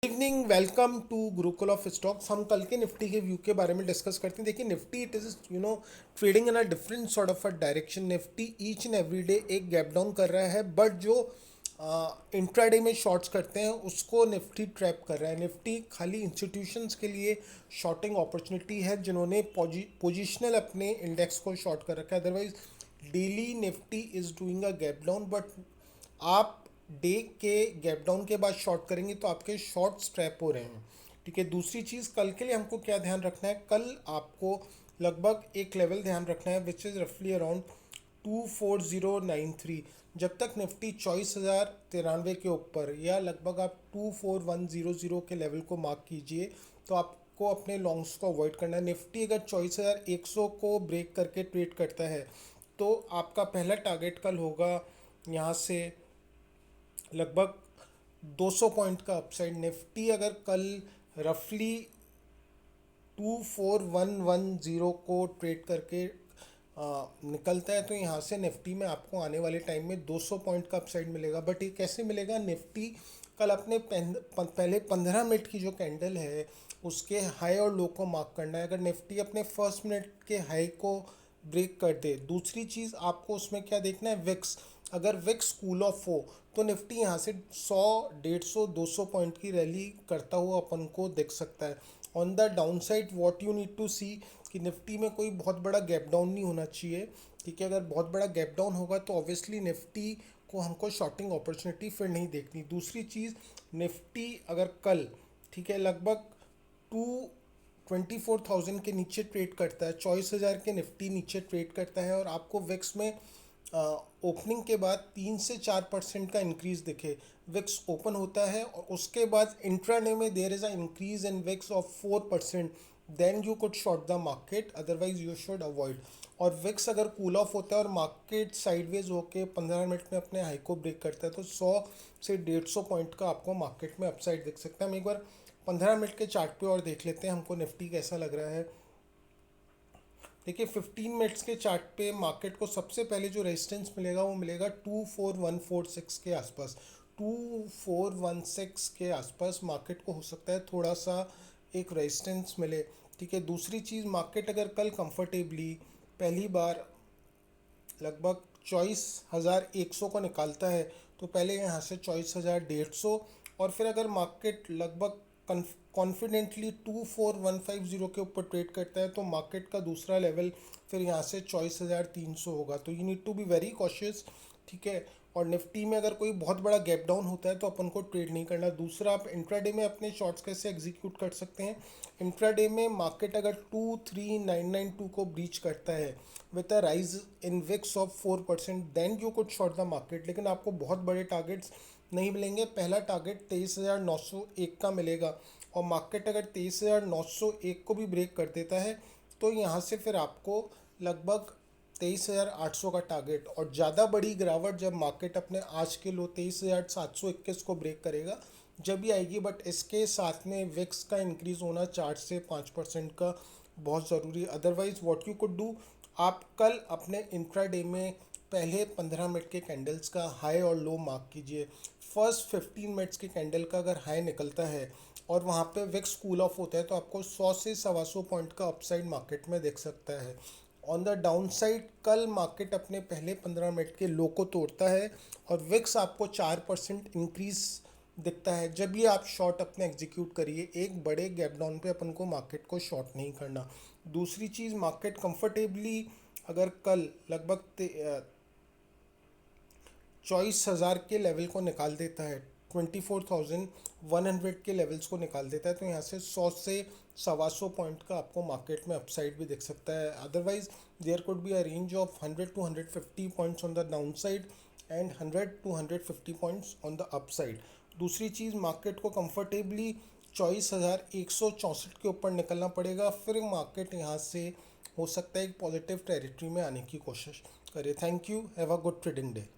Evening, welcome to Gurukul of stocks. हम कल के निफ्टी के व्यू के बारे में डिस्कस करते हैं। देखिए, Nifty it is trading in a different sort of a direction. Nifty each and every day एक गैप डाउन कर रहा है, बट जो इंट्राडे में शॉर्ट्स करते हैं उसको निफ्टी ट्रैप कर रहा है। निफ्टी खाली इंस्टीट्यूशंस के लिए शॉर्टिंग अपॉर्चुनिटी है जिन्होंने पोजिशनल अपने इंडेक्स को शॉर्ट कर रखा है। Otherwise daily Nifty is doing a gap down, but आप डे के गैप डाउन के बाद शॉर्ट करेंगे तो आपके शॉर्ट स्ट्रैप हो रहे हैं। ठीक है, दूसरी चीज़ कल के लिए हमको क्या ध्यान रखना है, कल आपको लगभग एक लेवल ध्यान रखना है विच इज़ रफली अराउंड 24093। जब तक निफ्टी 24,093 के ऊपर या लगभग आप 24100 के लेवल को मार्क कीजिए तो आपको अपने लॉन्ग्स को अवॉइड करना है। निफ्टी अगर 24,100 को ब्रेक करके ट्रेड करता है तो आपका पहला टारगेट कल होगा यहाँ से लगभग 200 पॉइंट का अपसाइड। निफ्टी अगर कल रफली 24110 को ट्रेड करके निकलता है तो यहाँ से निफ्टी में आपको आने वाले टाइम में 200 पॉइंट का अपसाइड मिलेगा। बट ये कैसे मिलेगा, निफ्टी कल अपने पहले 15 मिनट की जो कैंडल है उसके हाई और लो को मार्क करना है। अगर निफ्टी अपने फर्स्ट मिनट के हाई को ब्रेक कर दे, दूसरी चीज़ आपको उसमें क्या देखना है, विक्स। अगर विक्स कूल ऑफ हो तो निफ्टी यहाँ से 100, 150, 200 पॉइंट की रैली करता हुआ अपन को दिख सकता है। On the down side what you need to see कि निफ्टी में कोई बहुत बड़ा गैप डाउन नहीं होना चाहिए। ठीक है, अगर बहुत बड़ा गैप डाउन होगा तो ऑब्वियसली निफ्टी को हमको शॉर्टिंग अपॉर्चुनिटी फिर नहीं देखनी। दूसरी चीज़, निफ्टी अगर कल ठीक है लगभग 24,000 के नीचे ट्रेड करता है, 24,000 के निफ्टी नीचे ट्रेड करता है और आपको विक्स में ओपनिंग के बाद 3 से 4% का इंक्रीज दिखे, विक्स ओपन होता है और उसके बाद इंट्राडे में there is a increase in VIX of 4%, then you could short the market, otherwise you should avoid. और विक्स अगर कूल ऑफ होता है और मार्केट साइडवेज होके 15 मिनट में अपने हाई को ब्रेक करता है तो 100 से 150 पॉइंट का आपको मार्केट में अपसाइड दिख सकता है। हम एक बार 15 मिनट के चार्ट पे और देख लेते हैं हमको निफ्टी कैसा लग रहा है। देखिए, 15 मिनट्स के चार्ट पे मार्केट को सबसे पहले जो रेजिस्टेंस मिलेगा वो मिलेगा 24146 के आसपास। 2416 के आसपास मार्केट को हो सकता है थोड़ा सा एक रेजिस्टेंस मिले। ठीक है, दूसरी चीज़, मार्केट अगर कल कंफर्टेबली पहली बार लगभग 24,100 को निकालता है तो पहले यहाँ से 24,150 और फिर अगर मार्केट लगभग कॉन्फिडेंटली 24,150 के ऊपर ट्रेड करता है तो मार्केट का दूसरा लेवल फिर यहाँ से 24,300 होगा। तो you need to be very cautious. ठीक है, और निफ्टी में अगर कोई बहुत बड़ा गैप डाउन होता है तो अपन को ट्रेड नहीं करना। दूसरा, आप इंट्राडे में अपने शॉर्ट्स कैसे एग्जीक्यूट कर सकते हैं। इंट्राडे में मार्केट अगर 23,992 को ब्रीच करता है with a rise in VIX of 4%, then you could short the market. लेकिन आपको बहुत बड़े टारगेट्स नहीं मिलेंगे। पहला टारगेट 23,901 का मिलेगा और मार्केट अगर 23,901 को भी ब्रेक कर देता है तो यहाँ से फिर आपको लगभग 23,800 का टारगेट, और ज़्यादा बड़ी गिरावट जब मार्केट अपने आज के लो 23,721 को ब्रेक करेगा जब भी आएगी। बट इसके साथ में विक्स का इंक्रीज़ होना 4 से 5% का बहुत ज़रूरी है। Otherwise what you could do, आप कल अपने इंट्राडे में पहले 15 मिनट के कैंडल्स का हाई और लो मार्क कीजिए। फर्स्ट 15 मिनट्स के कैंडल का अगर हाई निकलता है और वहाँ पे विक्स कूल ऑफ होता है तो आपको 100 से 125 पॉइंट का अपसाइड मार्केट में दिख सकता है। ऑन द डाउन साइड कल मार्केट अपने पहले 15 मिनट के लो को तोड़ता है और विक्स आपको 4% इंक्रीज दिखता है। जब ये आप शॉर्ट अपने एग्जीक्यूट करिए, एक बड़े गैप डाउन पे अपन को मार्केट को शॉर्ट नहीं करना। दूसरी चीज़, मार्केट कंफर्टेबली अगर कल लगभग 24,000 के लेवल को निकाल देता है, 24,100 के लेवल्स को निकाल देता है तो यहाँ से 100 से 125 पॉइंट का आपको मार्केट में अपसाइड भी दिख सकता है। Otherwise there could be a range of 100 to 150 points on the down side and 100 to 150 points on the upside. दूसरी चीज़, मार्केट को कंफर्टेबली 24,164 के ऊपर निकलना पड़ेगा, फिर मार्केट यहाँ से हो सकता है एक पॉजिटिव टेरिटरी में आने की कोशिश करे। Thank you, have a good trading day.